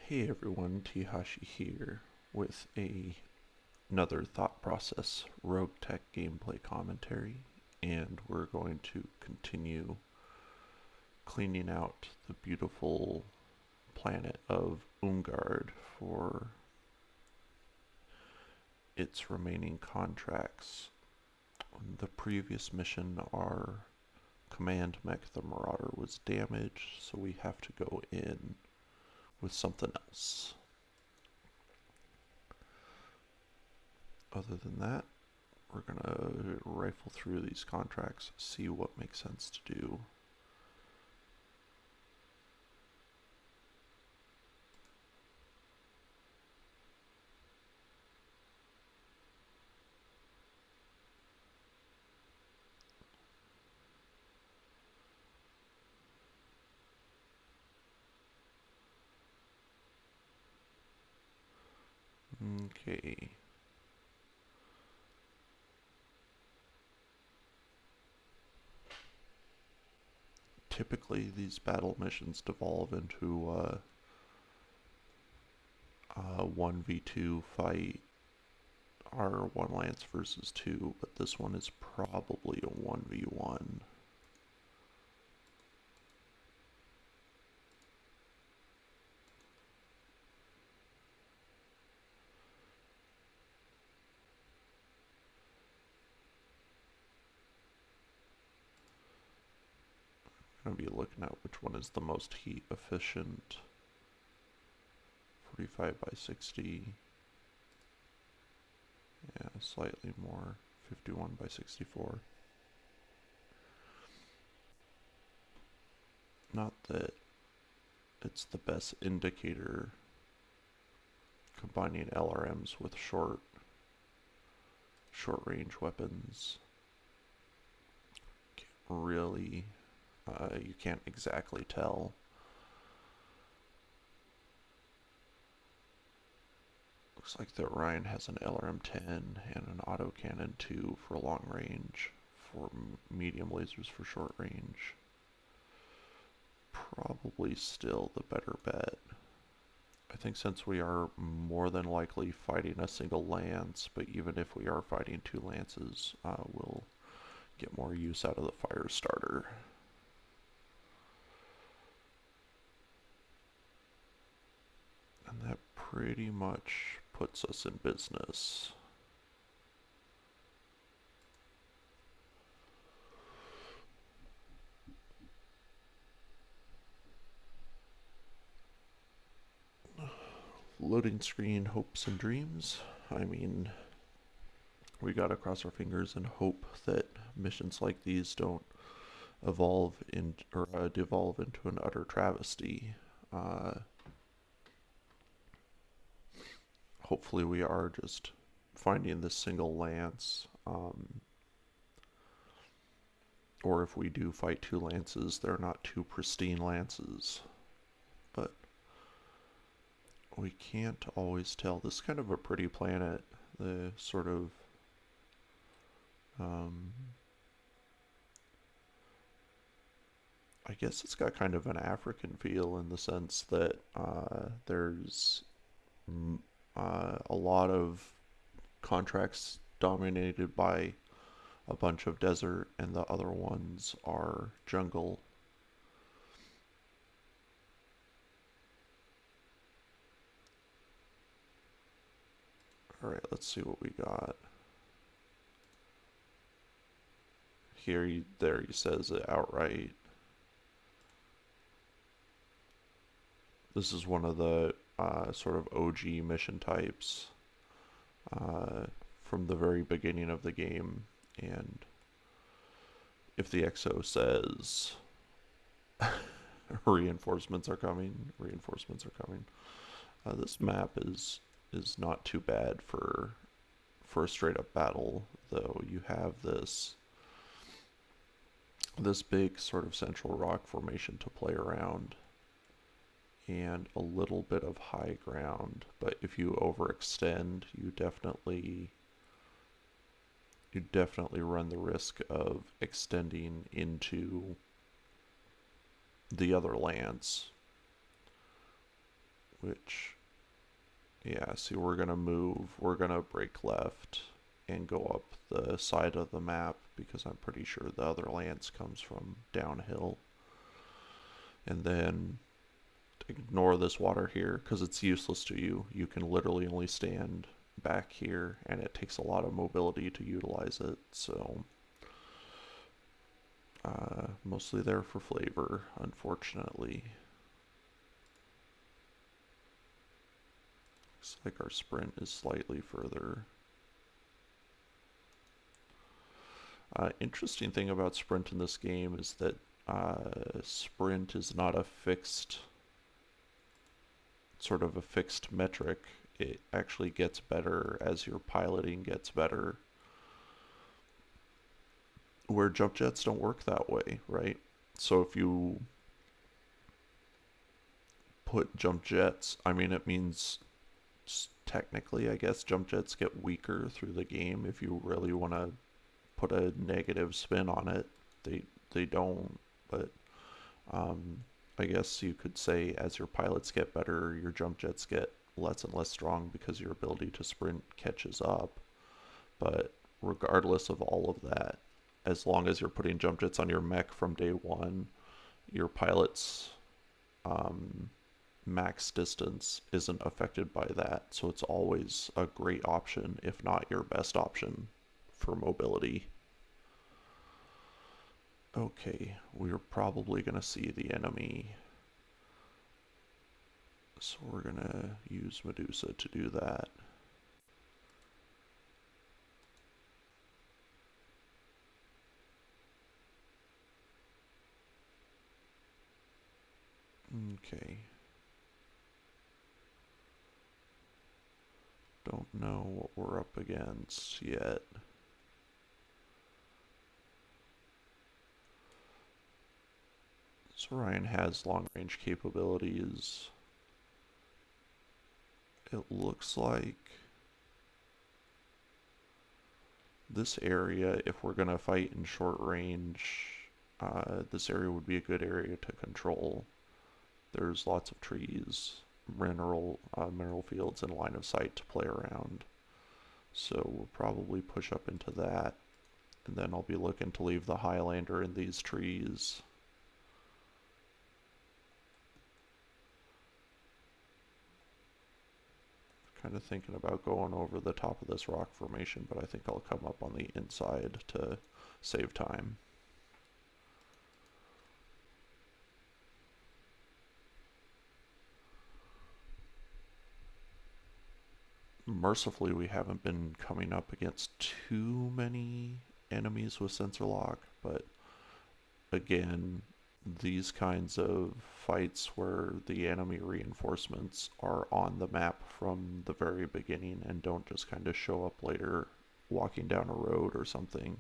Hey everyone, Teehashee here with another thought process RogueTech gameplay commentary, and we're going to continue cleaning out the beautiful planet of Ungard for its remaining contracts. In the previous mission, our command mech, the Marauder, was damaged, so we have to go in with something else. Other than that, we're going to rifle through these contracts, see what makes sense to do. Okay. Typically, these battle missions devolve into a 1v2 fight, or 1 lance versus 2, but this one is probably a 1v1. I'm going to be looking at which one is the most heat efficient. 45 by 60. Yeah, slightly more. 51 by 64. Not that it's the best indicator, combining LRMs with short range weapons. Really, you can't exactly tell. Looks like that Ryan has an LRM-10 and an autocannon 2 for long range, for medium lasers for short range. Probably still the better bet. I think since we are more than likely fighting a single lance, but even if we are fighting 2 lances, we'll get more use out of the fire starter. And that pretty much puts us in business. Loading screen hopes and dreams. I mean, we gotta cross our fingers and hope that missions like these don't evolve in or devolve into an utter travesty. Hopefully we are just finding this single lance, or if we do fight 2 lances, they're not 2 pristine lances. But we can't always tell. This is kind of a pretty planet. The sort of I guess it's got kind of an African feel in the sense that there's a lot of contracts dominated by a bunch of desert, and the other ones are jungle. Alright, let's see what we got. Here, there he says it outright. This is one of the sort of OG mission types from the very beginning of the game, and if the XO says reinforcements are coming, reinforcements are coming. This map is not too bad for a straight up battle, though. You have this big sort of central rock formation to play around, and a little bit of high ground, but if you overextend, you definitely run the risk of extending into the other lands, which, yeah, see, we're gonna break left and go up the side of the map because I'm pretty sure the other lance comes from downhill. And then ignore this water here because it's useless to you. You can literally only stand back here and it takes a lot of mobility to utilize it, so mostly there for flavor, unfortunately. Looks like our sprint is slightly further. Interesting thing about sprint in this game is that sprint is not a fixed, sort of a fixed metric. It actually gets better as your piloting gets better. Where jump jets don't work that way, right? So if you put jump jets, I mean, it means technically, I guess, jump jets get weaker through the game if you really want to put a negative spin on it. They don't, but I guess you could say as your pilots get better, your jump jets get less and less strong because your ability to sprint catches up. But regardless of all of that, as long as you're putting jump jets on your mech from day one, your pilot's max distance isn't affected by that. So it's always a great option, if not your best option, for mobility. Okay, we're probably going to see the enemy. So we're going to use Medusa to do that. Okay. Don't know what we're up against yet. So Ryan has long-range capabilities. It looks like this area, if we're going to fight in short range, this area would be a good area to control. There's lots of trees, mineral fields, and line of sight to play around. So we'll probably push up into that, and then I'll be looking to leave the Highlander in these trees. Kind of thinking about going over the top of this rock formation, but I think I'll come up on the inside to save time. Mercifully, we haven't been coming up against too many enemies with sensor lock, but again, these kinds of fights where the enemy reinforcements are on the map from the very beginning and don't just kind of show up later walking down a road or something.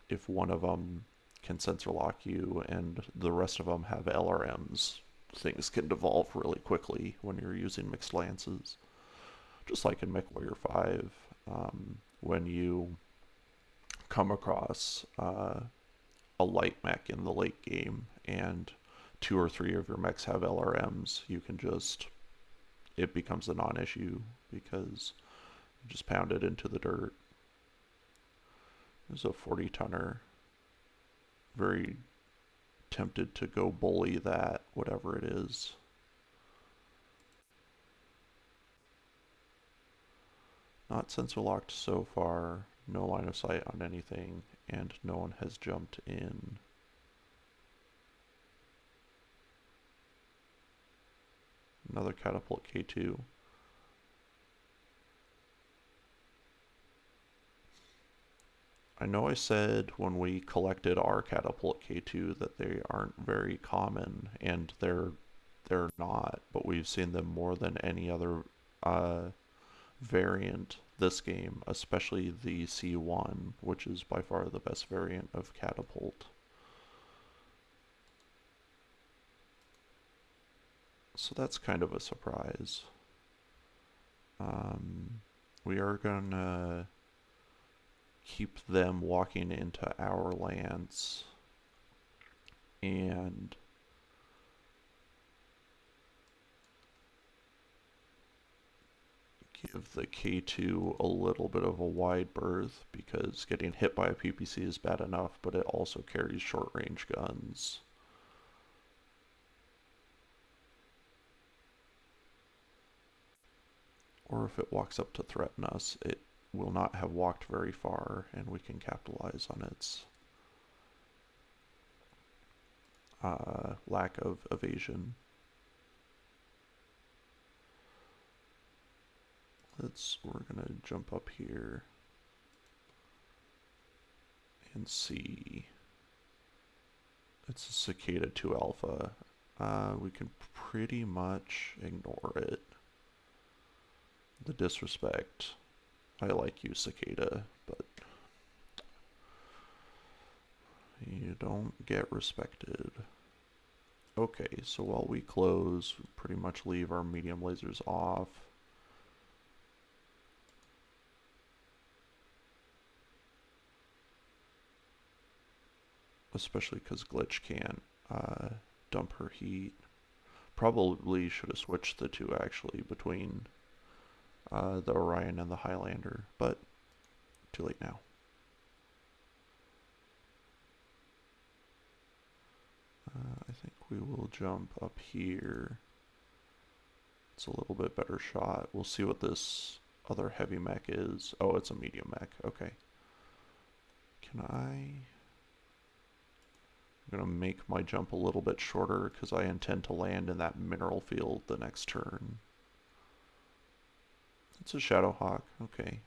If one of them can sensor lock you and the rest of them have LRMs, things can devolve really quickly when you're using mixed lances. Just like in MechWarrior 5, when you come across a light mech in the late game and 2 or 3 of your mechs have LRMs, you can just, it becomes a non-issue because you just pound it into the dirt. There's a 40-tonner. Very tempted to go bully that, whatever it is. Not sensor locked so far, no line of sight on anything, and no one has jumped in. Another catapult K2. I know I said when we collected our catapult K2 that they aren't very common, and they're not, but we've seen them more than any other variant this game, especially the C1, which is by far the best variant of catapult. So that's kind of a surprise. We are gonna keep them walking into our lands, and give the K2 a little bit of a wide berth because getting hit by a PPC is bad enough, but it also carries short range guns. Or if it walks up to threaten us, it will not have walked very far and we can capitalize on its lack of evasion. We're gonna jump up here and see. It's a Cicada 2 Alpha. We can pretty much ignore it. The disrespect. I like you, Cicada, but you don't get respected. Okay, so while we close, we pretty much leave our medium lasers off. Especially because Glitch can't dump her heat. Probably should have switched the two actually between the Orion and the Highlander, but too late now. I think we will jump up here. It's a little bit better shot. We'll see what this other heavy mech is. Oh, it's a medium mech. Okay. I'm going to make my jump a little bit shorter because I intend to land in that mineral field the next turn. It's a Shadowhawk. Okay.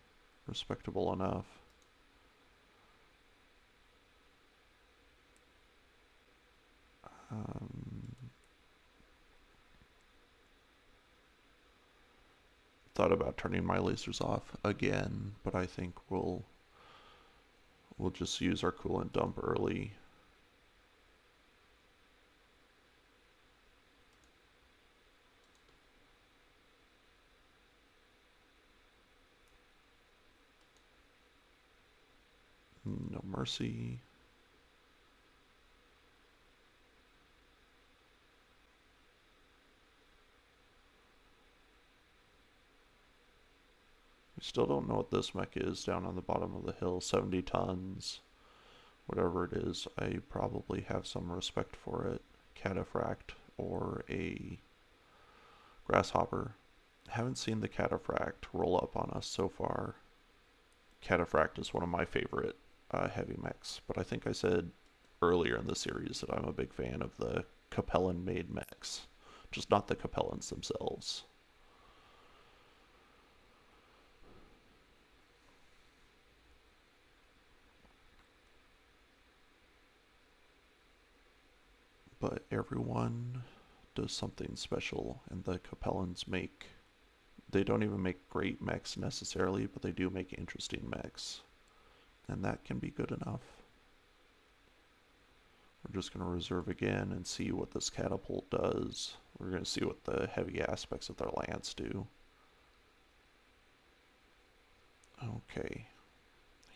Respectable enough. Thought about turning my lasers off again, but I think we'll just use our coolant dump early. No mercy. We still don't know what this mech is down on the bottom of the hill. 70 tons. Whatever it is, I probably have some respect for it. Cataphract or a grasshopper. Haven't seen the Cataphract roll up on us so far. Cataphract is one of my favorite heavy mechs, but I think I said earlier in the series that I'm a big fan of the Capellan made mechs, just not the Capellans themselves. But everyone does something special, and the Capellans they don't even make great mechs necessarily, but they do make interesting mechs. And that can be good enough. We're just going to reserve again and see what this catapult does. We're going to see what the heavy aspects of their lance do. Okay,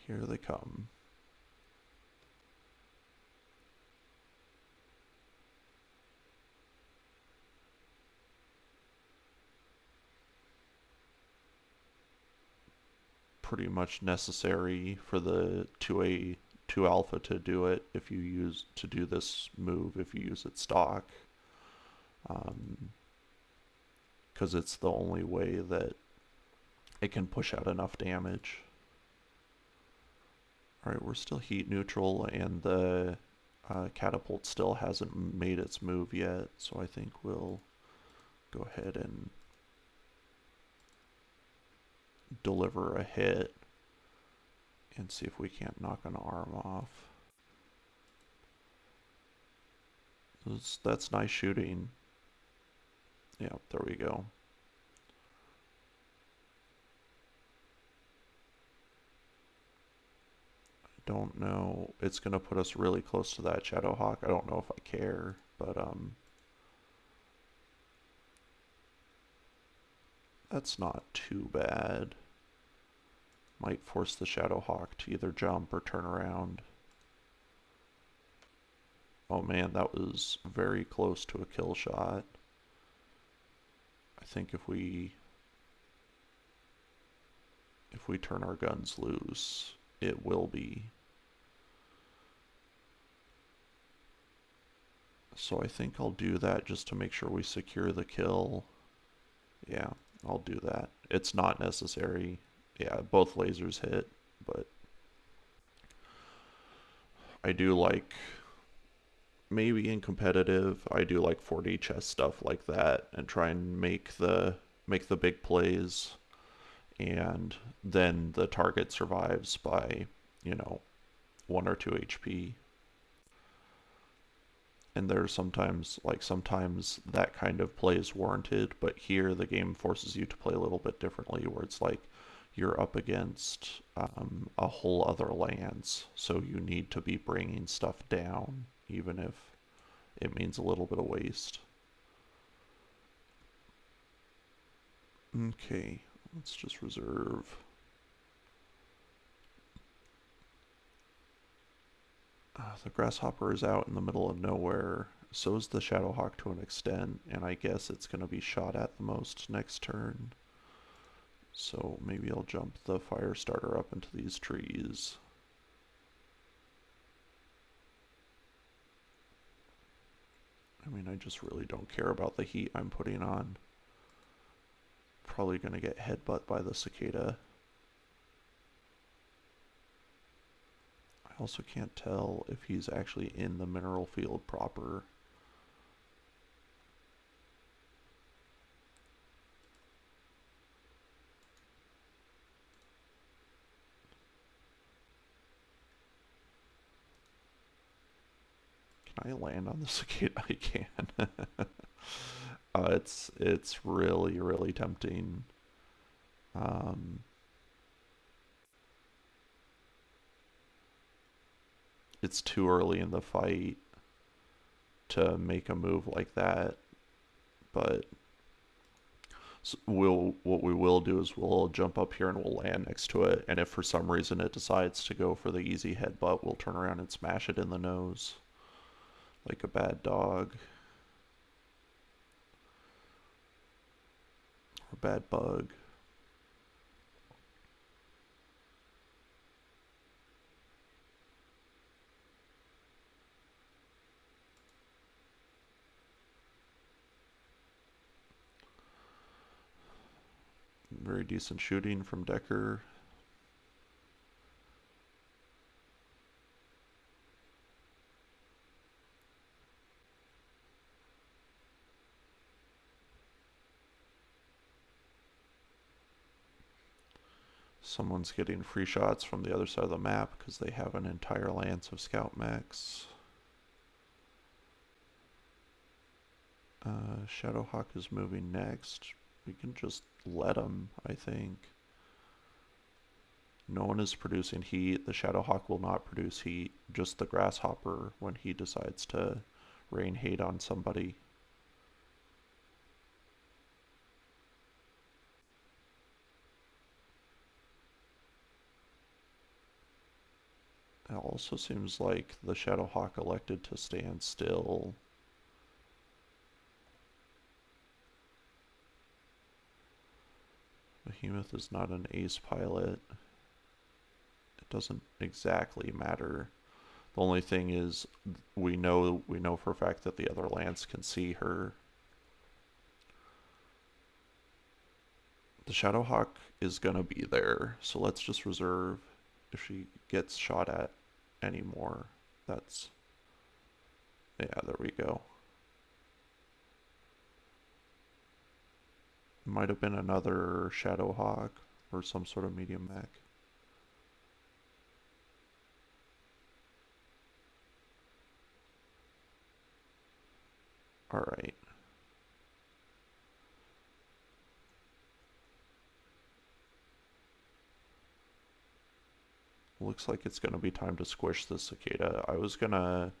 here they come. Pretty much necessary for the 2A 2 alpha to do it if you do this move if you use it stock, because it's the only way that it can push out enough damage. Alright, we're still heat neutral and the catapult still hasn't made its move yet, so I think we'll go ahead and deliver a hit and see if we can't knock an arm off. That's nice shooting. Yeah, there we go. I don't know. It's going to put us really close to that Shadowhawk. I don't know if I care, but that's not too bad. Might force the Shadowhawk to either jump or turn around. Oh man, that was very close to a kill shot. I think if we if we turn our guns loose, it will be. So I think I'll do that just to make sure we secure the kill. Yeah, I'll do that. It's not necessary. Yeah, both lasers hit, but I do like, maybe in competitive, I do like 4D chess stuff like that and try and make the big plays, and then the target survives by, you know, 1 or 2 HP. And there's sometimes that kind of play is warranted, but here the game forces you to play a little bit differently, where it's like you're up against a whole other lands, so you need to be bringing stuff down, even if it means a little bit of waste. Okay, let's just reserve. The Grasshopper is out in the middle of nowhere. So is the Shadowhawk to an extent, and I guess it's going to be shot at the most next turn. So maybe I'll jump the Firestarter up into these trees. I mean, I just really don't care about the heat I'm putting on. Probably going to get headbutt by the cicada. I also can't tell if he's actually in the mineral field proper. Can I land on the cicada? I can. It's really tempting. Um, it's too early in the fight to make a move like that, but what we will do is we'll jump up here and we'll land next to it, and if for some reason it decides to go for the easy headbutt, we'll turn around and smash it in the nose like a bad dog or bad bug. Very decent shooting from Decker. Someone's getting free shots from the other side of the map because they have an entire lance of scout mechs. Shadowhawk is moving next. We can just let him, I think. No one is producing heat. The Shadowhawk will not produce heat. Just the Grasshopper when he decides to rain hate on somebody. It also seems like the Shadowhawk elected to stand still. Behemoth is not an ace pilot. It doesn't exactly matter. The only thing is we know for a fact that the other lance can see her. The Shadowhawk is gonna be there, so let's just reserve. If she gets shot at anymore, that's, yeah, there we go. Might have been another Shadowhawk or some sort of medium mech. Alright. Looks like it's gonna be time to squish the cicada. I was gonna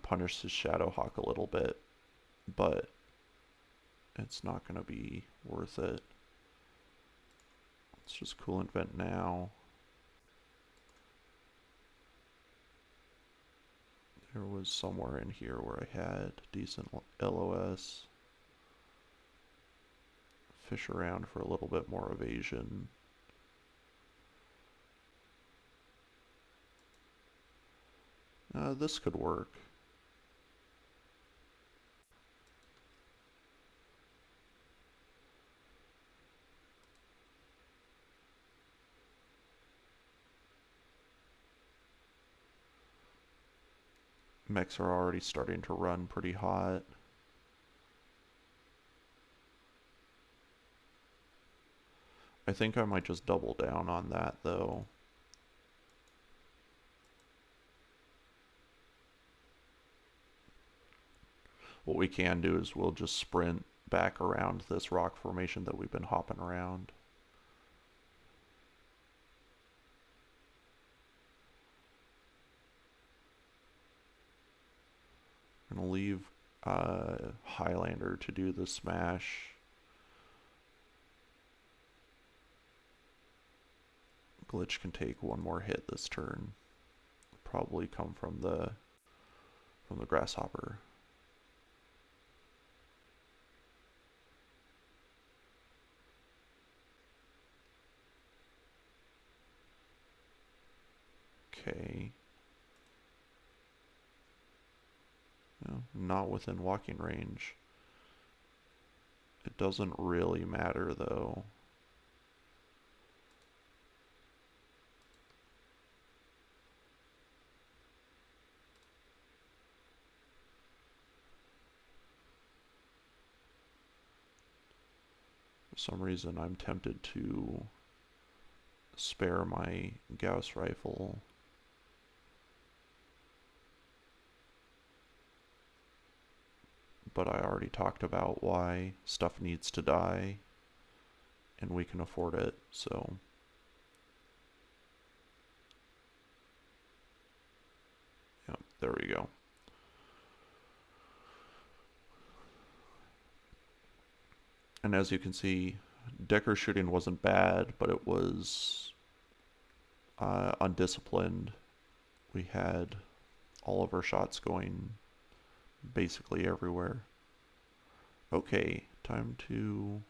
punish his Shadowhawk a little bit, but it's not gonna be worth it. Let's just coolant vent now. There was somewhere in here where I had decent LOS. fish around for a little bit more evasion. This could work. Mechs are already starting to run pretty hot. I think I might just double down on that though. What we can do is we'll just sprint back around this rock formation that we've been hopping around. I'm gonna leave Highlander to do the smash. Glitch can take one more hit this turn. Probably come from the grasshopper. Okay. No, not within walking range. It doesn't really matter though. For some reason I'm tempted to spare my Gauss rifle. But I already talked about why stuff needs to die, and we can afford it, so. Yeah, there we go. And as you can see, Decker shooting wasn't bad, but it was undisciplined. We had all of our shots going basically everywhere. Okay, time to...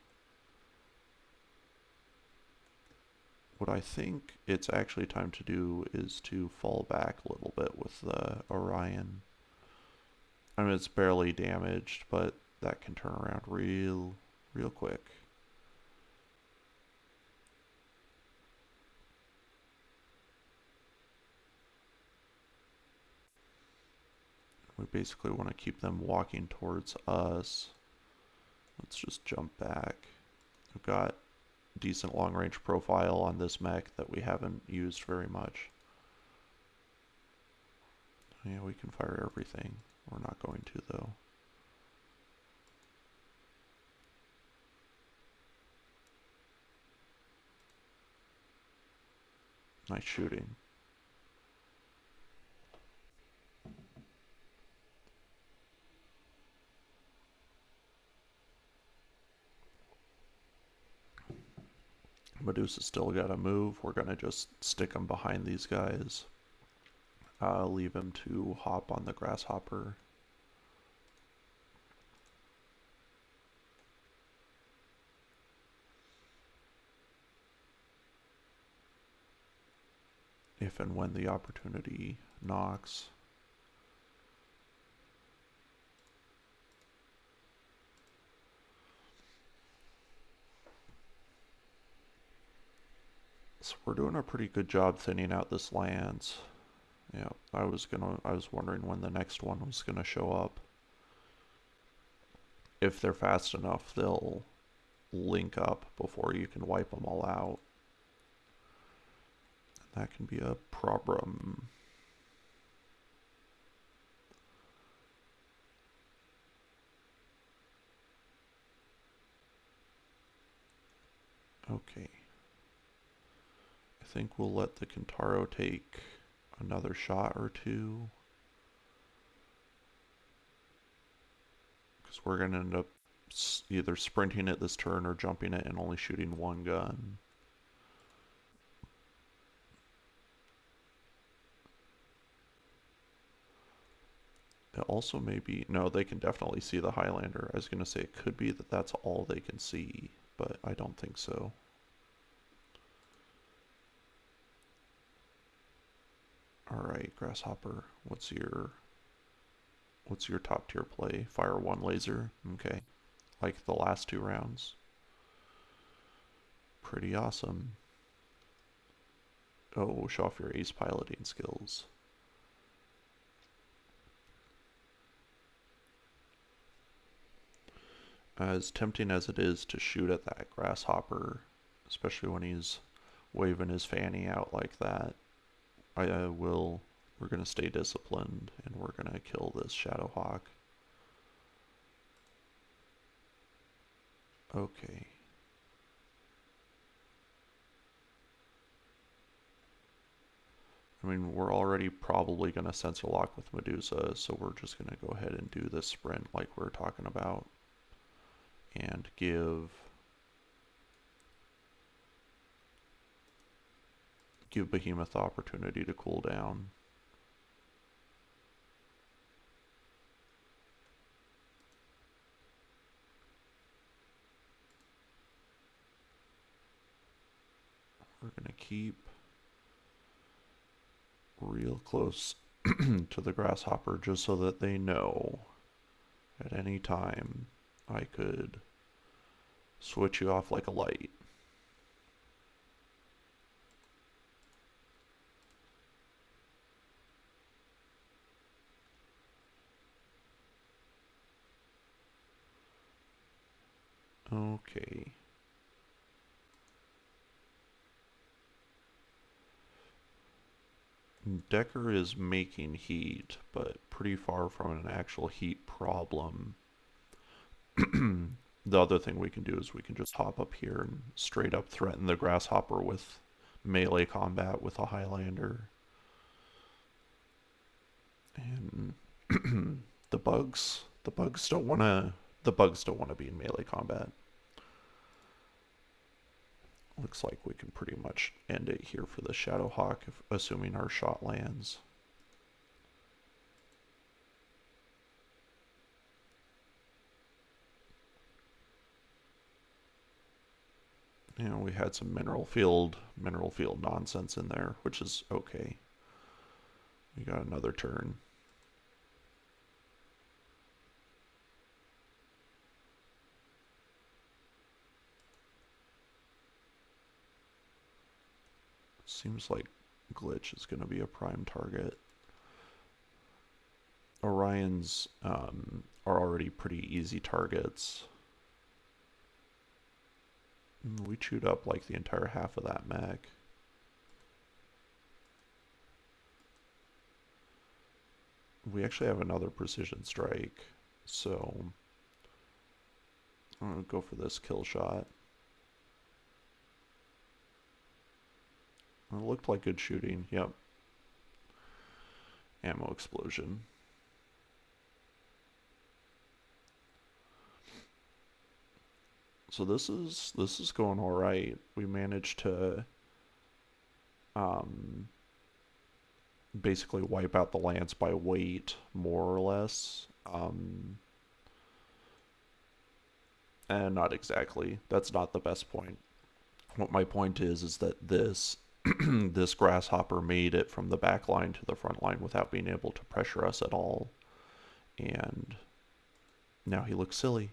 What I think it's actually time to do is to fall back a little bit with the Orion. I mean, it's barely damaged, but that can turn around real quick. We basically want to keep them walking towards us. Let's just jump back. We've got decent long range profile on this mech that we haven't used very much. Yeah, we can fire everything. We're not going to though. Nice shooting. Medusa's still got to move. We're going to just stick him behind these guys. Leave him to hop on the grasshopper. If and when the opportunity knocks. So we're doing a pretty good job thinning out this lands. Yeah, I was wondering when the next one was gonna show up. If they're fast enough, they'll link up before you can wipe them all out. And that can be a problem. Okay. I think we'll let the Kintaro take another shot or two. Because we're going to end up either sprinting it this turn or jumping it and only shooting one gun. It also may be... No, they can definitely see the Highlander. I was going to say it could be that that's all they can see. but I don't think so. Alright, Grasshopper, what's your top tier play? Fire one laser? Okay. Like the last 2 rounds. Pretty awesome. Oh, show off your ace piloting skills. As tempting as it is to shoot at that Grasshopper, especially when he's waving his fanny out like that, we're going to stay disciplined and we're going to kill this Shadowhawk. Okay. I mean, we're already probably going to sensor lock with Medusa, so we're just going to go ahead and do this sprint like we're talking about. And give Behemoth the opportunity to cool down. We're going to keep real close to the Grasshopper just so that they know at any time I could switch you off like a light. Okay. Decker is making heat, but pretty far from an actual heat problem. The other thing we can do is we can just hop up here and straight up threaten the Grasshopper with melee combat with a Highlander. And the bugs don't want to be in melee combat. Looks like we can pretty much end it here for the Shadowhawk, assuming our shot lands. You know, we had some mineral field nonsense in there, which is okay. We got another turn. Seems like Glitch is going to be a prime target. Orions are already pretty easy targets. We chewed up like the entire half of that mech. We actually have another precision strike, so I'm going to go for this kill shot. It looked like good shooting, yep. Ammo explosion. So this is going all right. We managed to basically wipe out the lance by weight, more or less. And not exactly. That's not the best point. What my point is that this this Grasshopper made it from the back line to the front line without being able to pressure us at all. And now he looks silly.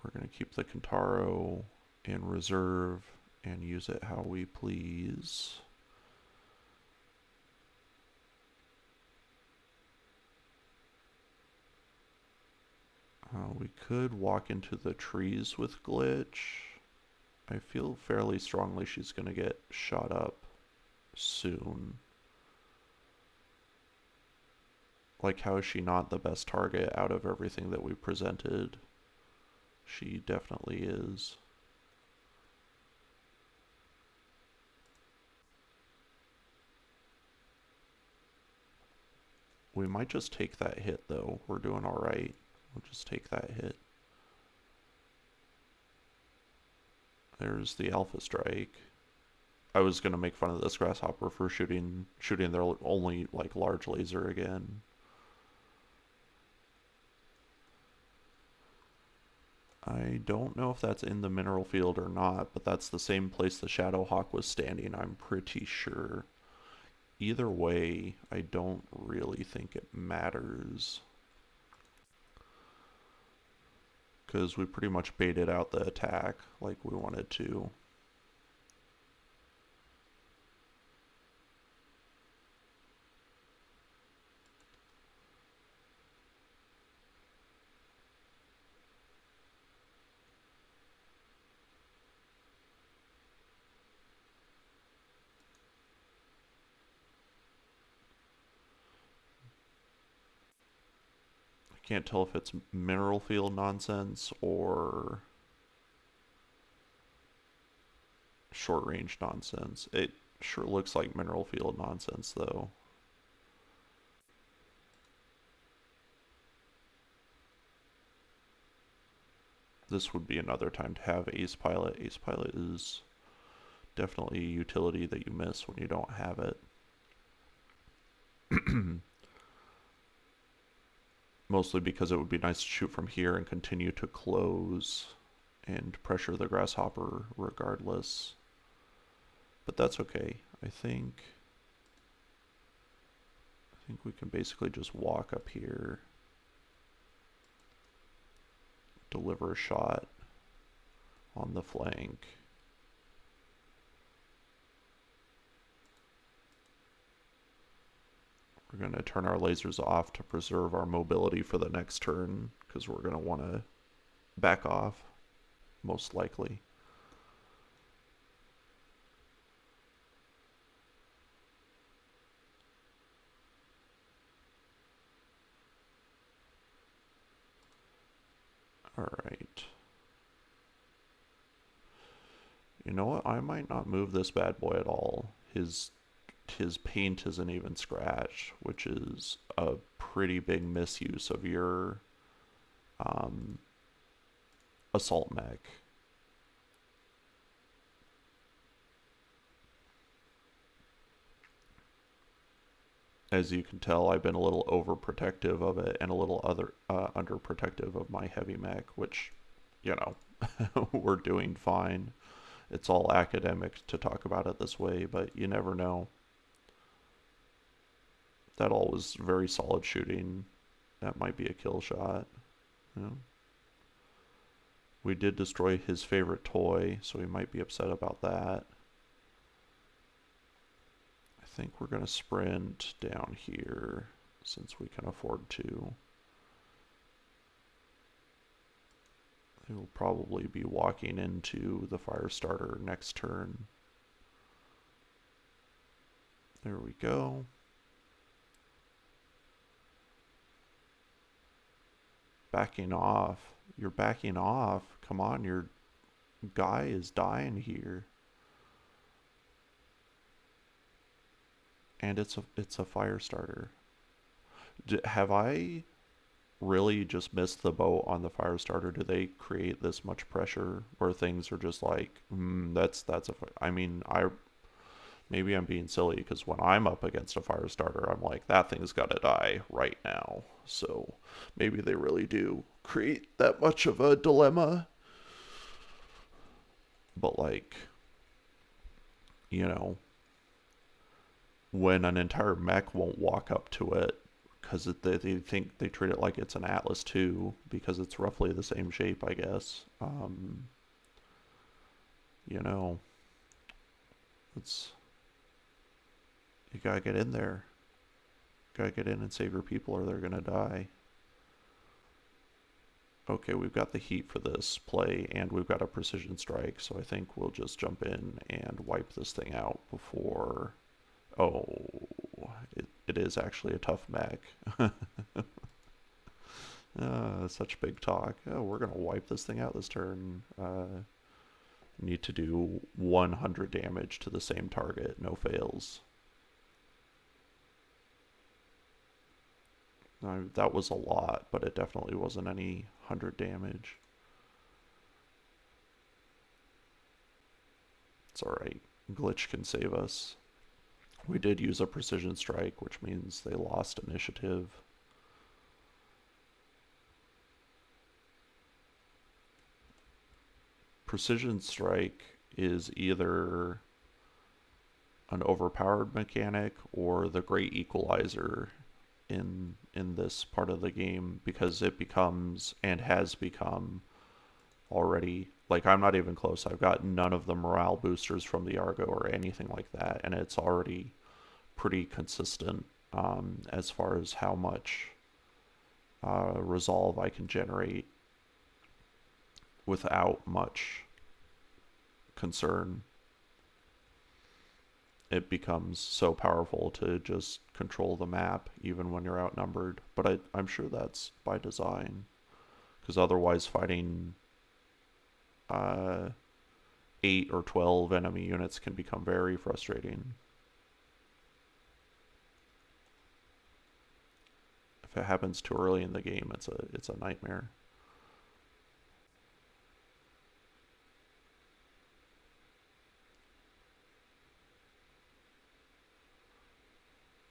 We're going to keep the Kentaro in reserve and use it how we please. We could walk into the trees with Glitch. I feel fairly strongly she's going to get shot up soon. Like, how is she not the best target out of everything that we presented? She definitely is. We might just take that hit, though. We're doing all right. We'll just take that hit. There's the Alpha Strike. I was going to make fun of this Grasshopper for shooting their only, like, large laser again. I don't know if that's in the mineral field or not, but that's the same place the Shadowhawk was standing, I'm pretty sure. Either way, I don't really think it matters. Because we pretty much baited out the attack like we wanted to. I can't tell if it's mineral field nonsense or short range nonsense. It sure looks like mineral field nonsense though. This would be another time to have Ace Pilot. Ace Pilot is definitely a utility that you miss when you don't have it. Mostly because it would be nice to shoot from here and continue to close and pressure the grasshopper regardless. But that's okay. I think we can basically just walk up here, deliver a shot on the flank. We're going to turn our lasers off to preserve our mobility for the next turn, because we're going to want to back off, most likely. Alright. You know what? I might not move this bad boy at all. His paint isn't even scratched, which is a pretty big misuse of your assault mech. As you can tell, I've been a little overprotective of it and a little underprotective of my heavy mech, which, you know, we're doing fine. It's all academic to talk about it this way, but you never know. That all was very solid shooting. That might be a kill shot. Yeah. We did destroy his favorite toy, so he might be upset about that. I think we're going to sprint down here since we can afford to. They will probably be walking into the fire starter next turn. There we go. Backing off. You're backing off. Come on, your guy is dying here. And it's a fire starter. Have I really just missed the boat on the fire starter? Do they create this much pressure where things are just like, that's a. I mean, maybe I'm being silly because when I'm up against a fire starter, I'm like, that thing's gotta die right now. So maybe they really do create that much of a dilemma. But like, you know, when an entire mech won't walk up to it because they think they treat it like it's an Atlas 2 because it's roughly the same shape, I guess. You know, it's you gotta get in there. Gotta get in and save your people or they're gonna die. Okay, we've got the heat for this play and we've got a precision strike, so I think we'll just jump in and wipe this thing out before. Oh, it is actually a tough mech. Such big talk. Oh, we're gonna wipe this thing out this turn. Need to do 100 damage to the same target, no fails. That was a lot, but it definitely wasn't any 100 damage. It's alright. Glitch can save us. We did use a precision strike, which means they lost initiative. Precision strike is either an overpowered mechanic or the great equalizer in this part of the game, because it becomes and has become already, like, I'm not even close. I've got none of the morale boosters from the Argo or anything like that, and it's already pretty consistent as far as how much resolve I can generate without much concern. It becomes so powerful to just control the map even when you're outnumbered. But I'm sure that's by design, because otherwise fighting uh, 8 or 12 enemy units can become very frustrating. If it happens too early in the game, it's a nightmare.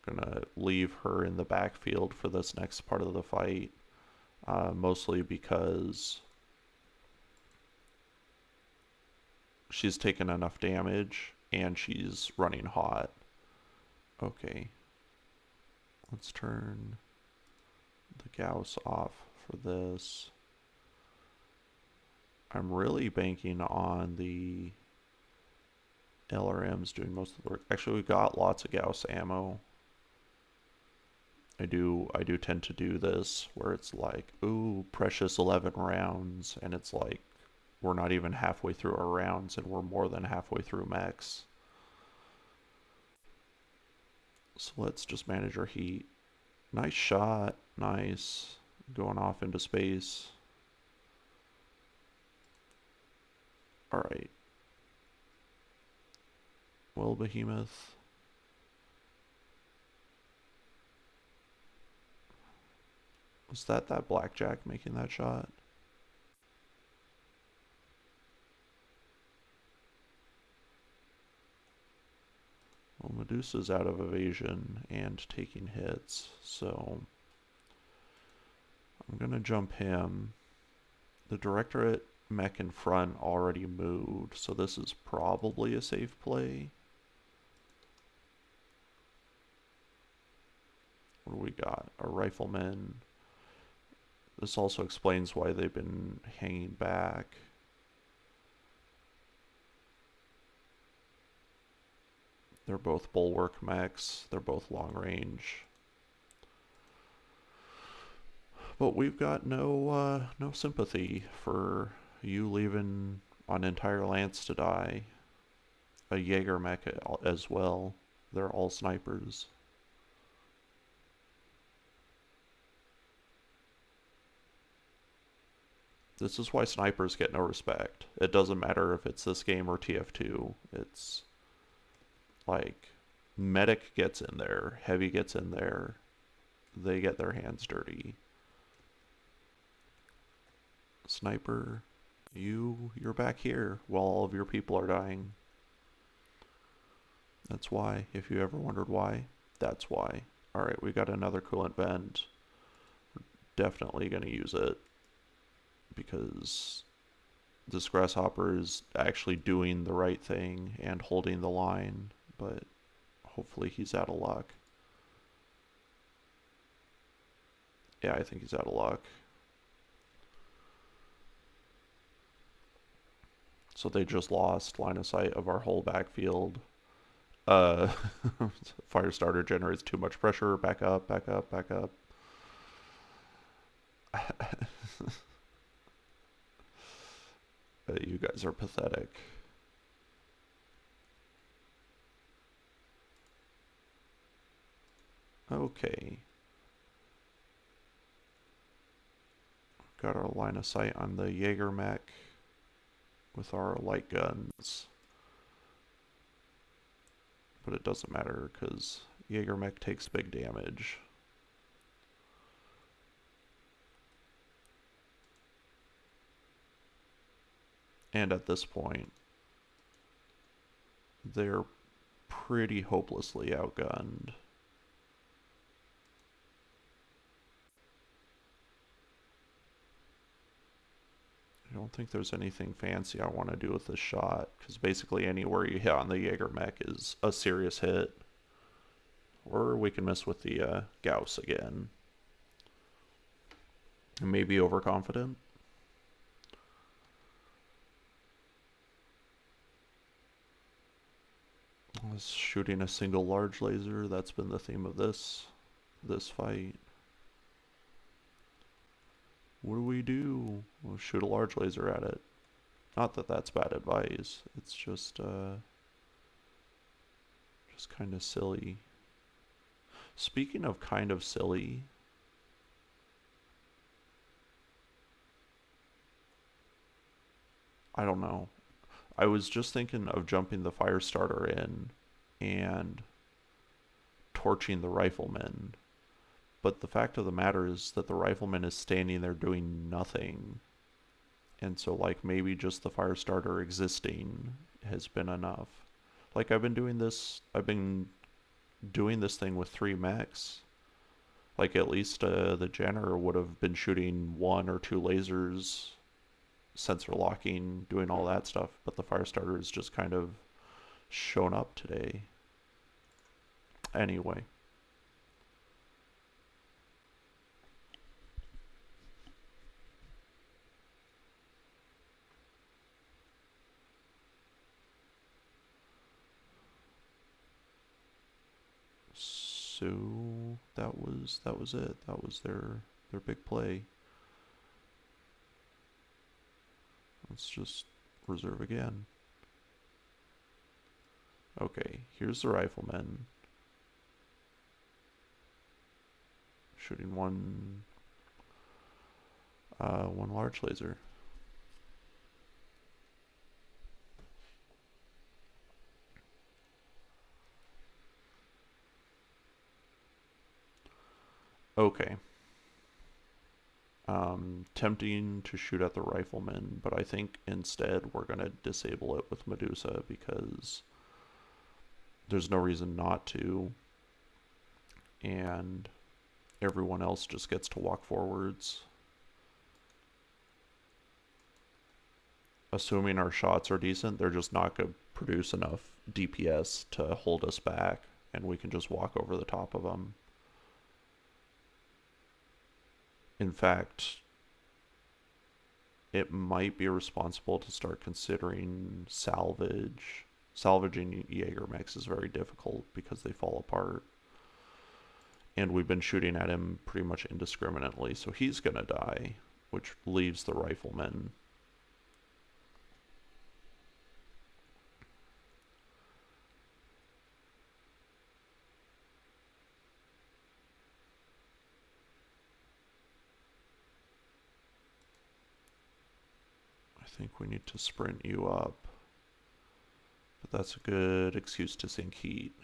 Gonna leave her in the backfield for this next part of the fight, mostly because she's taken enough damage and she's running hot. Okay, let's turn the Gauss off for this. I'm really banking on the LRMs doing most of the work. Actually, we got lots of Gauss ammo. I do tend to do this where it's like, ooh, precious 11 rounds, and it's like we're not even halfway through our rounds and we're more than halfway through mechs. So let's just manage our heat. Nice shot, nice. Going off into space. Alright. Well, Behemoth. Was that Blackjack making that shot? Well, Medusa's out of evasion and taking hits, so I'm gonna jump him. The Directorate mech in front already moved, so this is probably a safe play. What do we got? A rifleman. This also explains why they've been hanging back. They're both bulwark mechs. They're both long range. But we've got no sympathy for you leaving an entire lance to die. A Jaeger mech as well. They're all snipers. This is why snipers get no respect. It doesn't matter if it's this game or TF2. It's like medic gets in there, heavy gets in there, they get their hands dirty. Sniper, you're back here while all of your people are dying. That's why, if you ever wondered why, that's why. Alright, we got another coolant vent. We're definitely gonna use it, because this grasshopper is actually doing the right thing and holding the line, but hopefully he's out of luck. Yeah, I think he's out of luck. So they just lost line of sight of our whole backfield. Uh, Firestarter generates too much pressure. Back up, back up, back up. You guys are pathetic. Okay. Got our line of sight on the Jaeger mech with our light guns. But it doesn't matter because Jaeger mech takes big damage. And at this point, they're pretty hopelessly outgunned. I don't think there's anything fancy I want to do with this shot, because basically anywhere you hit on the Jaeger mech is a serious hit. Or we can mess with the Gauss again. And maybe overconfident. Shooting a single large laser, that's been the theme of this fight. What do? We'll shoot a large laser at it. Not that that's bad advice, it's just kind of silly. Speaking of kind of silly, I don't know. I was just thinking of jumping the fire starter in and torching the rifleman. But the fact of the matter is that the rifleman is standing there doing nothing. And so, like, maybe just the fire starter existing has been enough. Like, I've been doing this thing with 3 mechs. Like, at least the Jenner would have been shooting 1 or 2 lasers, sensor locking, doing all that stuff. But the fire starter has just kind of shown up today. Anyway. So that was it. That was their big play. Let's just reserve again. Okay, here's the rifleman. Shooting one large laser. Okay. Tempting to shoot at the rifleman, but I think instead we're going to disable it with Medusa because there's no reason not to, and everyone else just gets to walk forwards. Assuming our shots are decent, they're just not going to produce enough DPS to hold us back, and we can just walk over the top of them. In fact, it might be responsible to start considering salvage. Salvaging Jaeger mechs is very difficult because they fall apart. And we've been shooting at him pretty much indiscriminately, so he's gonna die, which leaves the rifleman. I think we need to sprint you up. But that's a good excuse to sink heat.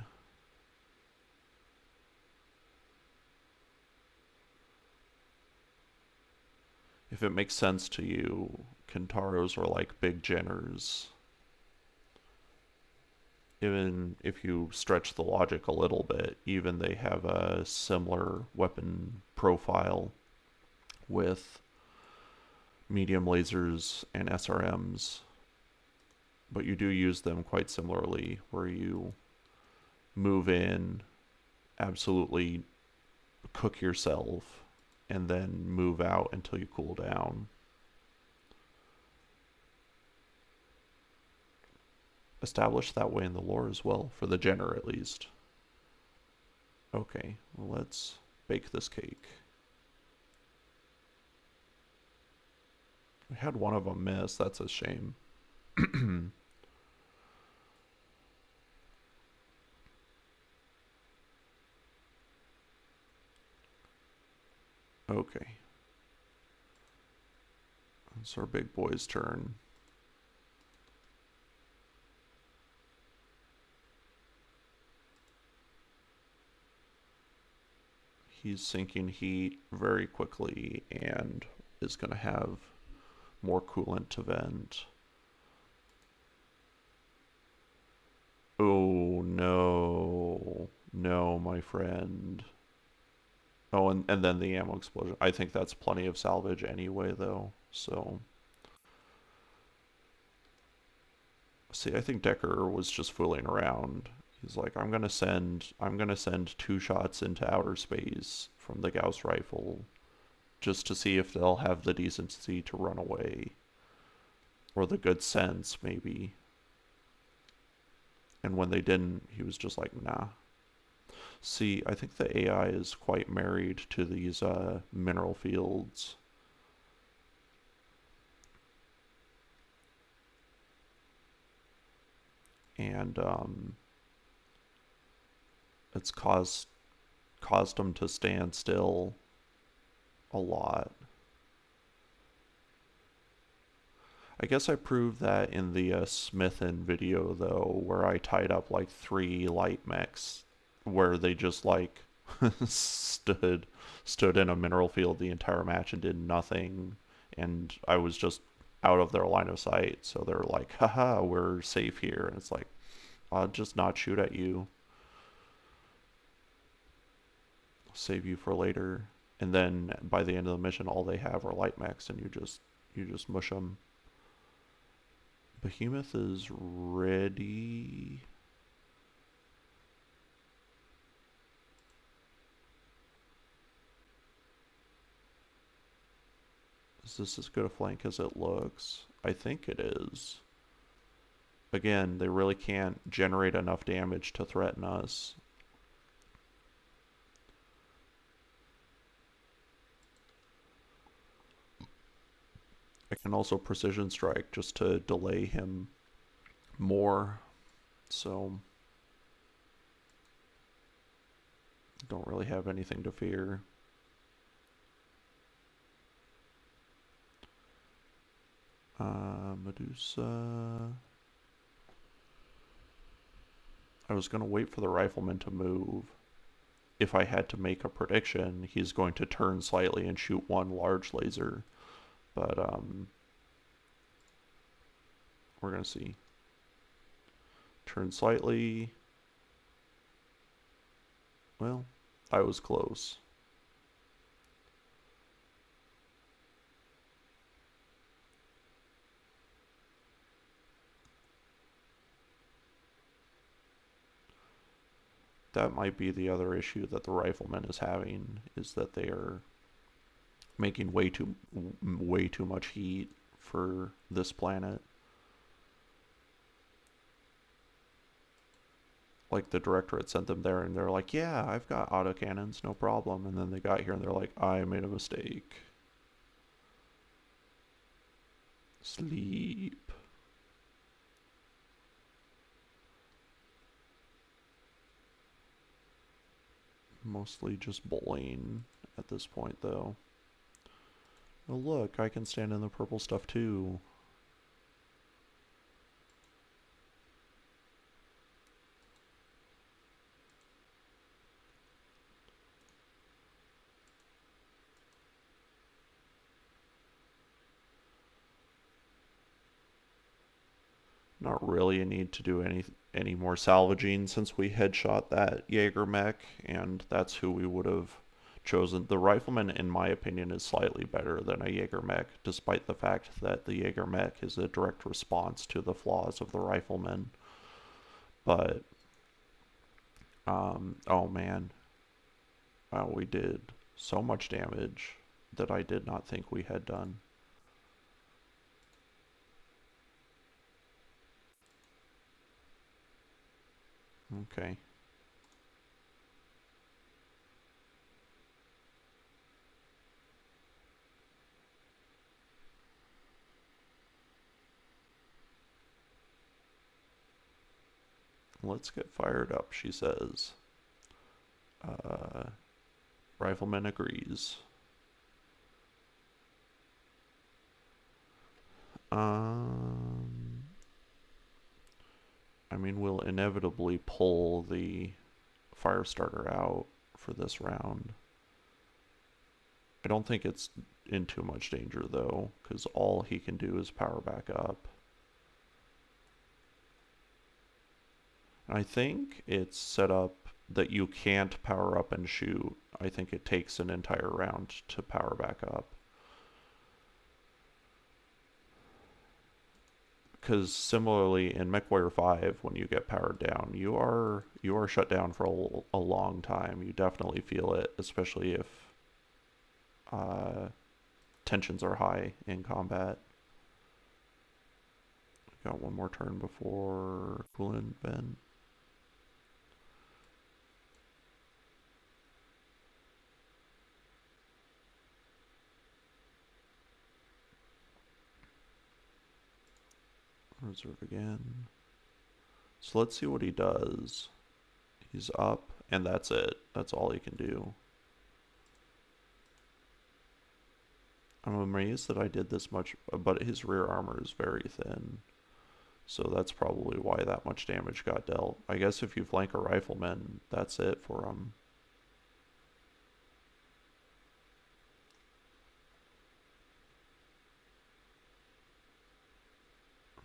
If it makes sense to you, Kentaros are like big Jenners. Even if you stretch the logic a little bit, even they have a similar weapon profile with medium lasers and SRMs, but you do use them quite similarly, where you move in, absolutely cook yourself, and then move out until you cool down. Established that way in the lore as well, for the Jenner at least. Okay, well, let's bake this cake. We had one of them miss, that's a shame. Okay. It's our big boy's turn. He's sinking heat very quickly and is going to have more coolant to vent. Oh no. No, my friend. Oh, and then the ammo explosion. I think that's plenty of salvage anyway, though, so See, I think Decker was just fooling around. He's like, I'm gonna send 2 shots into outer space from the Gauss rifle just to see if they'll have the decency to run away. Or the good sense, maybe. And when they didn't, he was just like, nah. See, I think the AI is quite married to these mineral fields. And it's caused them to stand still a lot. I guess I proved that in the Smithin video, though, where I tied up like 3 light mechs, where they just like stood in a mineral field the entire match and did nothing, and I was just out of their line of sight. So they're like, "Haha, we're safe here," and it's like, I'll just not shoot at you, save you for later. And then by the end of the mission, all they have are light mechs, and you just mush them. Behemoth is ready. Is this as good a flank as it looks? I think it is. Again, they really can't generate enough damage to threaten us. I can also precision strike just to delay him more. So don't really have anything to fear. Medusa. I was going to wait for the rifleman to move. If I had to make a prediction, he's going to turn slightly and shoot 1 large laser. But we're going to see. Turn slightly. Well, I was close. That might be the other issue that the rifleman is having, is that they are making way too much heat for this planet. Like the directorate sent them there and they're like, yeah, I've got autocannons, no problem. And then they got here and they're like, I made a mistake. Sleep. Mostly just bowling at this point, though. Oh, look, I can stand in the purple stuff, too. Not really a need to do any more salvaging since we headshot that Jaeger mech, and that's who we would have chosen. The rifleman, in my opinion, is slightly better than a Jaeger mech, despite the fact that the Jaeger mech is a direct response to the flaws of the rifleman. But, oh man, wow, we did so much damage that I did not think we had done. Okay. Let's get fired up, she says. Rifleman agrees. I mean, we'll inevitably pull the fire starter out for this round. I don't think it's in too much danger, though, because all he can do is power back up. I think it's set up that you can't power up and shoot. I think it takes an entire round to power back up. because similarly in MechWarrior 5, when you get powered down, you are shut down for a long time. You definitely feel it, especially if uh, tensions are high in combat. Got one more turn before coolant vent. Reserve again. So let's see what he does. He's up, and that's it. That's all he can do. I'm amazed that I did this much, but his rear armor is very thin. So that's probably why that much damage got dealt. I guess if you flank a rifleman, that's it for him.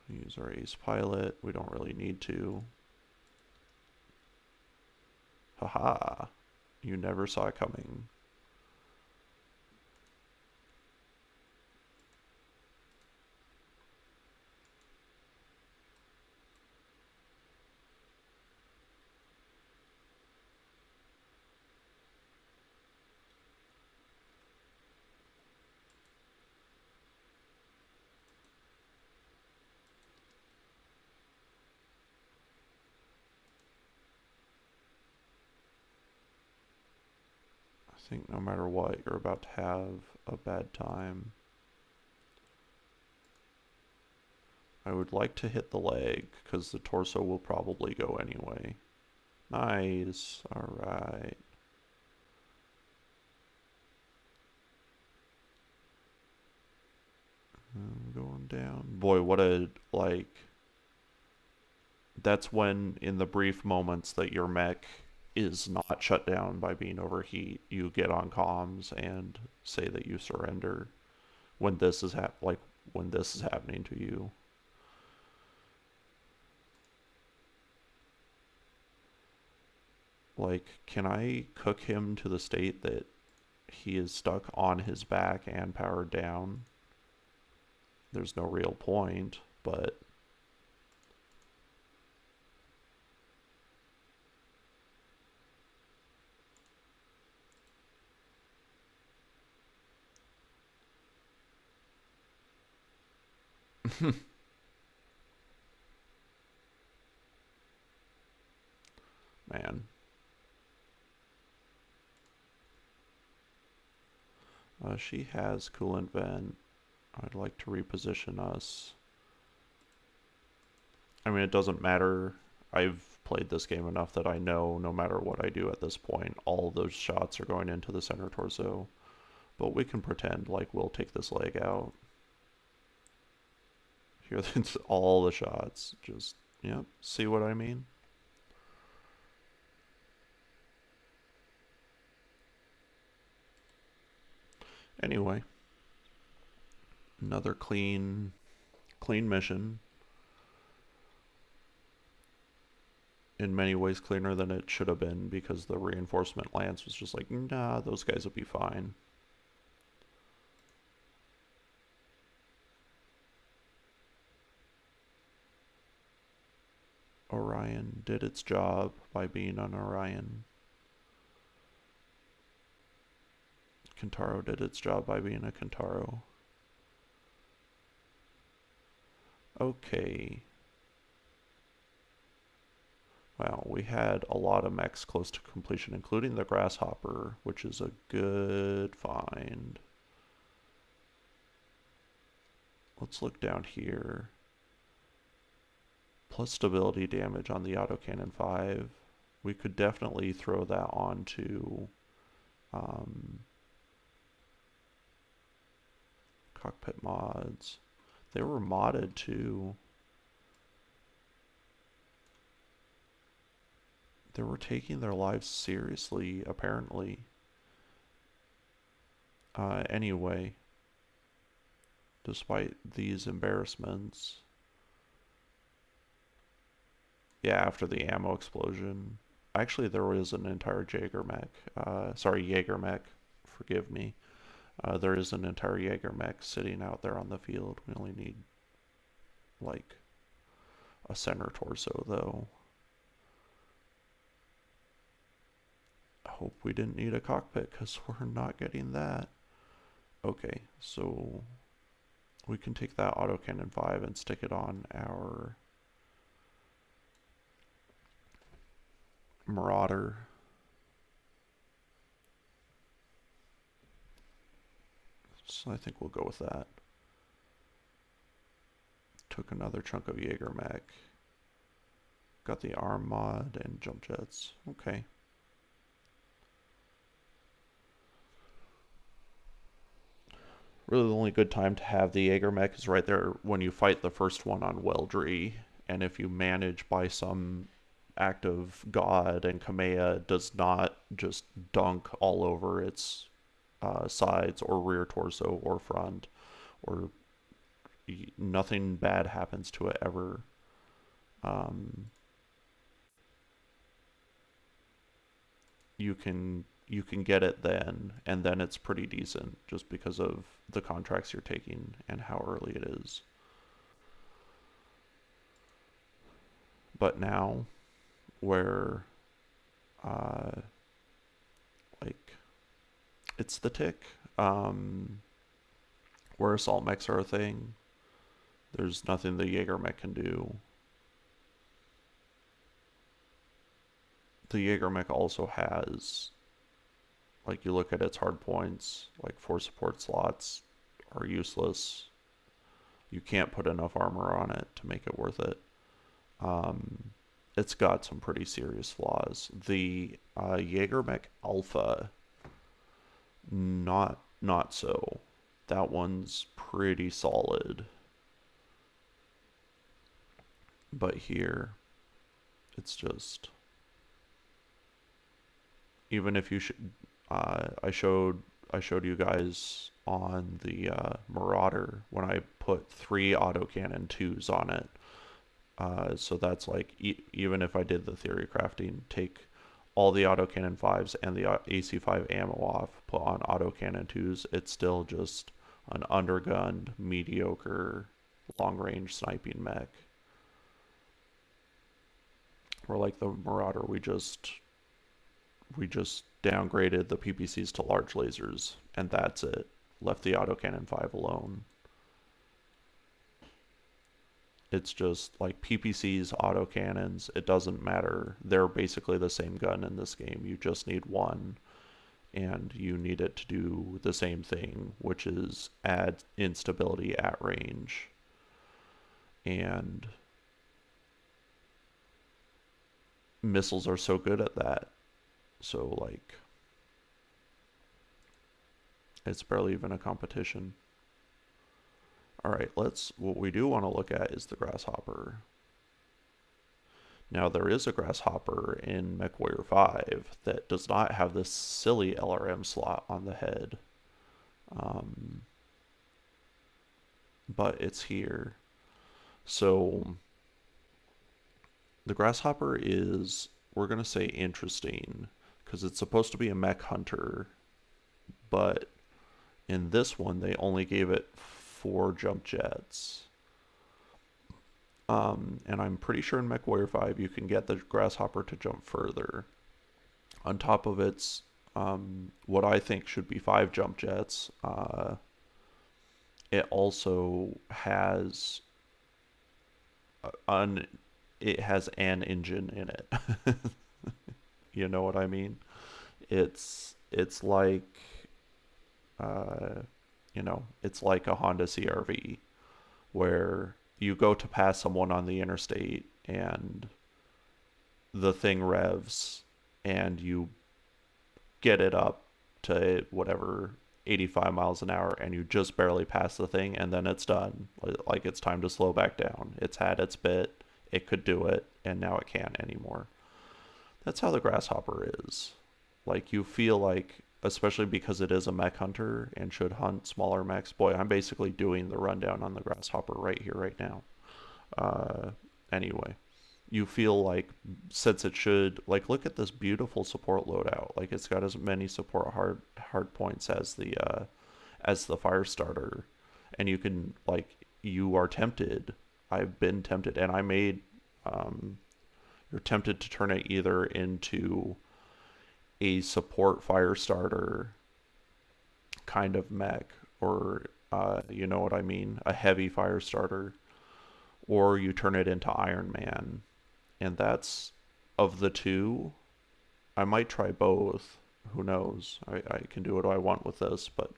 Use our ace pilot. We don't really need to. Haha. You never saw it coming. I think no matter what, you're about to have a bad time. I would like to hit the leg, because the torso will probably go anyway. Nice. Alright. Going down. Boy, what a, like... That's when, in the brief moments that your mech is not shut down by being overheat, you get on comms and say that you surrender when this is when this is happening to you. Like, can I cook him to the state that he is stuck on his back and powered down? There's no real point, but man. She has coolant vent. I'd like to reposition us. I mean, it doesn't matter. I've played this game enough that I know no matter what I do at this point, all those shots are going into the center torso. But we can pretend like we'll take this leg out. Here, it's all the shots. Just, yep, see what I mean? Anyway, another clean mission. In many ways cleaner than it should have been because the reinforcement lance was just like, nah, those guys will be fine. Orion did its job by being an Orion. Kintaro did its job by being a Kintaro. Okay. Wow, we had a lot of mechs close to completion, including the Grasshopper, which is a good find. Let's look down here. Plus stability damage on the autocannon 5. We could definitely throw that onto cockpit mods. They were modded too. They were taking their lives seriously, apparently. Anyway, despite these embarrassments. Yeah, after the ammo explosion. Actually, there was an entire Jaeger mech. Jaeger mech. Forgive me. There is an entire Jaeger mech sitting out there on the field. We only need, like, a center torso, though. I hope we didn't need a cockpit, because we're not getting that. Okay, so we can take that autocannon 5 and stick it on our Marauder. So I think we'll go with that. Took another chunk of Jaeger mech. Got the arm mod and jump jets. Okay. Really the only good time to have the Jaeger mech is right there when you fight the first one on Weldry. And if you manage by some act of God and Kamea does not just dunk all over its sides or rear torso or front, or nothing bad happens to it ever. You can get it then, and then it's pretty decent just because of the contracts you're taking and how early it is. But now, where like it's the tick, where assault mechs are a thing, there's nothing the Jaeger mech can do. The Jaeger mech also has, like, you look at its hard points, like 4 support slots are useless. You can't put enough armor on it to make it worth it. It's got some pretty serious flaws. The Jaeger mech Alpha, not so. That one's pretty solid. But here, it's just, even if you should, I showed you guys on the Marauder when I put 3 autocannon 2s on it. So that's like, even if I did the theory crafting, take all the autocannon 5s and the AC5 ammo off, put on autocannon 2s, it's still just an undergunned, mediocre, long-range sniping mech. Or like the Marauder, we just downgraded the PPCs to large lasers, and that's it. Left the autocannon 5 alone. It's just like PPCs, autocannons, it doesn't matter. They're basically the same gun in this game. You just need one, and you need it to do the same thing, which is add instability at range. And missiles are so good at that. So, like, it's barely even a competition. Alright, what we do want to look at is the Grasshopper. Now, there is a Grasshopper in MechWarrior 5 that does not have this silly LRM slot on the head. But it's here. So, the Grasshopper is, we're going to say, interesting, because it's supposed to be a mech hunter, but in this one they only gave it 4 jump jets. And I'm pretty sure in MechWarrior 5 you can get the Grasshopper to jump further. On top of its, what I think should be 5 jump jets, it also has an engine in it. You know what I mean? It's like, it's like a Honda CRV, where you go to pass someone on the interstate and the thing revs and you get it up to whatever, 85 miles an hour, and you just barely pass the thing, and then it's done. Like, it's time to slow back down. It's had its bit, it could do it, and now it can't anymore. That's how the Grasshopper is. Like, you feel like, especially because it is a mech hunter and should hunt smaller mechs. Boy, I'm basically doing the rundown on the Grasshopper right here, right now. Anyway, you feel like, since it should, like, look at this beautiful support loadout. Like, it's got as many support hard points as the Firestarter, and you can, like, you are tempted. I've been tempted, and I made you're tempted to turn it either into a support fire starter kind of mech, or you know what I mean, a heavy fire starter, or you turn it into Iron Man. And that's, of the two, I might try both. Who knows? I can do what I want with this, but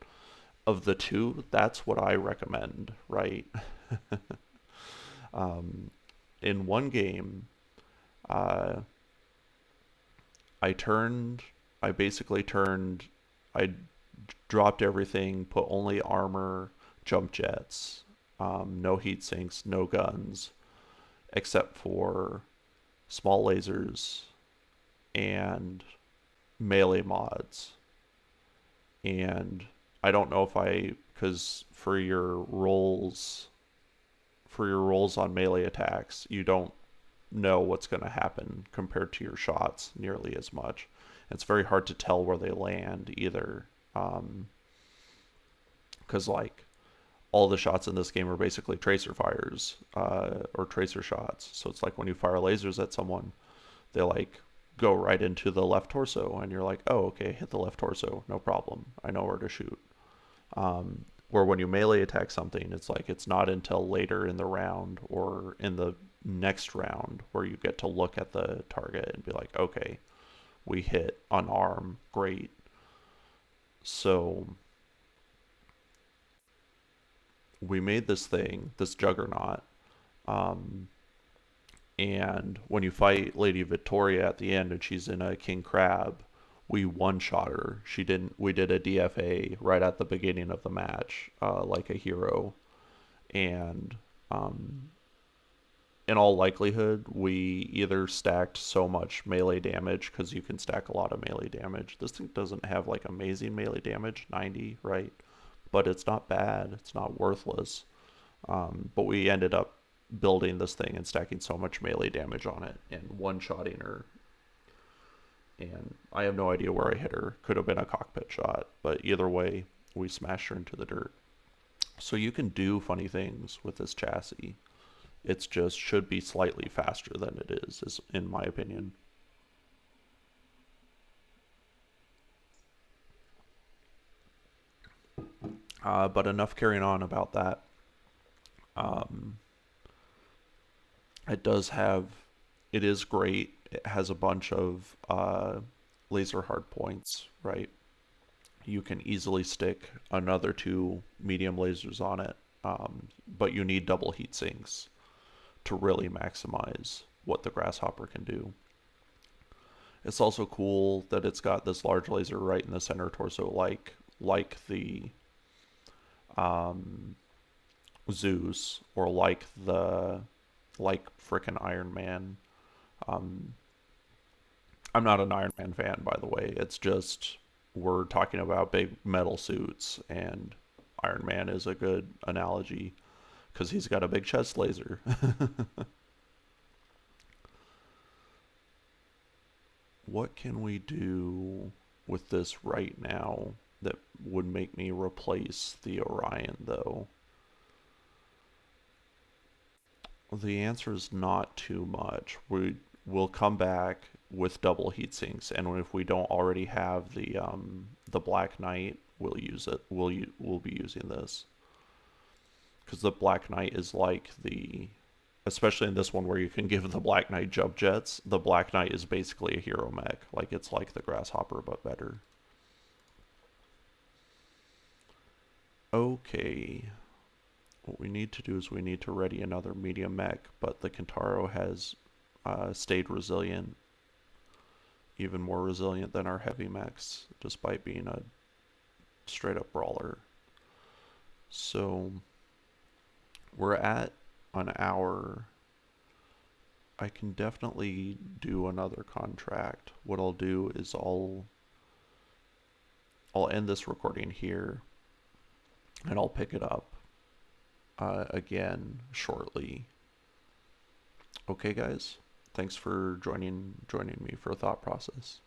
of the two, that's what I recommend, right? In one game, uh, I turned, I basically turned, I dropped everything, put only armor, jump jets, no heat sinks, no guns, except for small lasers and melee mods. And I don't know if because for your rolls on melee attacks, you don't know what's going to happen compared to your shots nearly as much. It's very hard to tell where they land either, because like all the shots in this game are basically tracer fires, or tracer shots. So it's like when you fire lasers at someone, they like go right into the left torso, and you're like, oh, okay, hit the left torso, no problem. I know where to shoot. Or when you melee attack something, it's like it's not until later in the round or in the next round where you get to look at the target and be like, okay, we hit unarmed, great. So we made this thing, this juggernaut, um, and when you fight Lady Victoria at the end and she's in a King Crab, we one shot her. She didn't. We did a DFA right at the beginning of the match, like a hero, and um, in all likelihood, we either stacked so much melee damage, because you can stack a lot of melee damage. This thing doesn't have like amazing melee damage, 90, right? But it's not bad. It's not worthless. But we ended up building this thing and stacking so much melee damage on it and one-shotting her. And I have no idea where I hit her. Could have been a cockpit shot, but either way, we smashed her into the dirt. So you can do funny things with this chassis. It's just should be slightly faster than it is in my opinion. But enough carrying on about that. Um, it does have, it is great. It has a bunch of laser hard points, right? You can easily stick another two medium lasers on it, but you need double heat sinks to really maximize what the Grasshopper can do. It's also cool that it's got this large laser right in the center torso, like the um, Zeus, or like frickin' Iron Man. Um, I'm not an Iron Man fan, by the way. It's just we're talking about big metal suits, and Iron Man is a good analogy because he's got a big chest laser. What can we do with this right now that would make me replace the Orion, though? The answer is not too much. We will come back with double heat sinks, and if we don't already have the Black Knight, we'll use it. We'll be using this because the Black Knight is like the, especially in this one where you can give the Black Knight jump jets. The Black Knight is basically a hero mech. Like it's like the Grasshopper but better. Okay. What we need to do is we need to ready another medium mech, but the Kentaro has stayed resilient, even more resilient than our heavy mechs, despite being a straight up brawler. So we're at an hour. I can definitely do another contract. What I'll do is I'll end this recording here, and I'll pick it up again shortly. Okay, guys. Thanks for joining me for a thought process.